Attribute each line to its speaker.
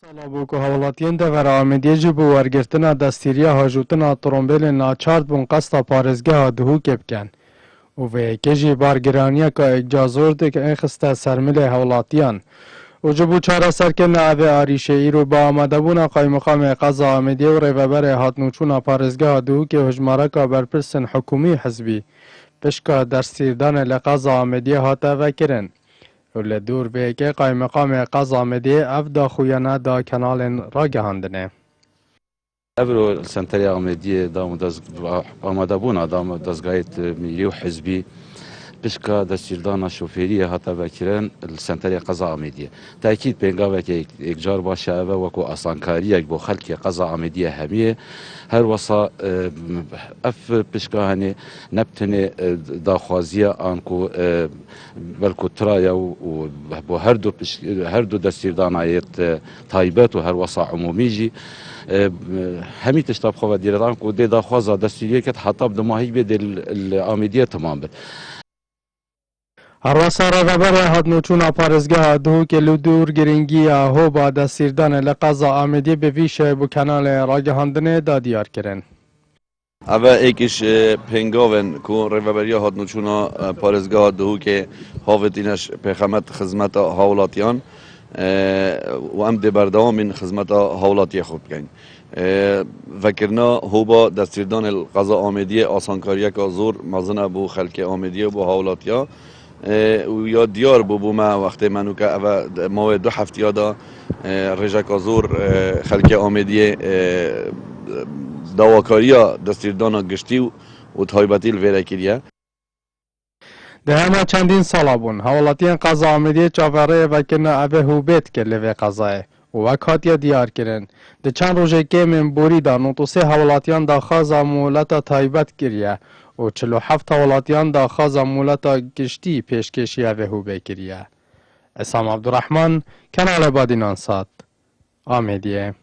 Speaker 1: سالا بو که هولاتین دور آمدیه جی بو ورگرتنا دستیریا هاجوتنا ترومبیل ناچارد بون قصد پارزگه ها دهو کبکن. و به کجی بارگرانیا که اجازور ده که اخسته سرمل هولاتیان. و جبو چاره سرکن اوه آریشه ای رو با آمده بونا قای مقام قضا آمدیه و ریوبر هاتنوچونا پارزگه ها دهو که هجماره که برپرسن حکومی حزبی. پشکا درستیردان لقضا آمدیه هاته وکرن. و دور به که قای مقام قضا آمدیه اف دا خویانه دا کنال را گهاندنه.
Speaker 2: ابرو سنتري عمدية دام دز آمدابونا دام دزگایت ملی و حزبی بشكا دستيردانا شوفيرية هاتا بكران السنتري قضاء عمدية تأكيد بينقاوة إكجار باشا أبا وكو أصانكارية بو خلق قضاء عمدية همية هر وصا أف بشكا هني نبتني داخوازية آنكو بلكو ترايا وبو هردو دستيردانا يت تايبات وهر وصا عموميجي همي تشتاب خواه ديردان كو دي داخوازا دستيرية كت حتى بدماهي بيد العمدية تمام بد
Speaker 1: هر وسا رغبر هاتنوچونا پارزگاه دهو که لدور گرینگی هو با دستیردان لقضا آمدی به ویشه بو کنال را گهاندنه دا دیار کرن.
Speaker 3: اوه ایکش پنگاون که ریوبریا هاتنوچونا پارزگاه دهو که هاوتینش پیخمت خدمت هاولاتیان و ام دی بردوام من خدمت هاولاتی خوب کن. وکرنا هوبا دستیردان القضاء آمدیه آسانکاریه که زور مزنه بو خلق آمدیه بو هاولاتیا و یا دیار بو ما وقتی منو که اوه ما 2 هفته یادا رجا زور خلق آمدیه دواکاریا دستیردان گشتی و تایباتی الویره کریه.
Speaker 1: ده همه چندین سالا بون هولاتین قضا آمدی چاوره وکنه اوه هوبیت که لوه قضاه و وکاتیا دیار کرن. ده چند روژه که من بوری دا نوتوسی هولاتیان دا خازا مولتا تایبت کریه و 47 هولاتیان دا خازا مولتا گشتی پیشکشی اوه هوبه کریه. اسام عبدالرحمن، کانال بادینان سات، آمدیه.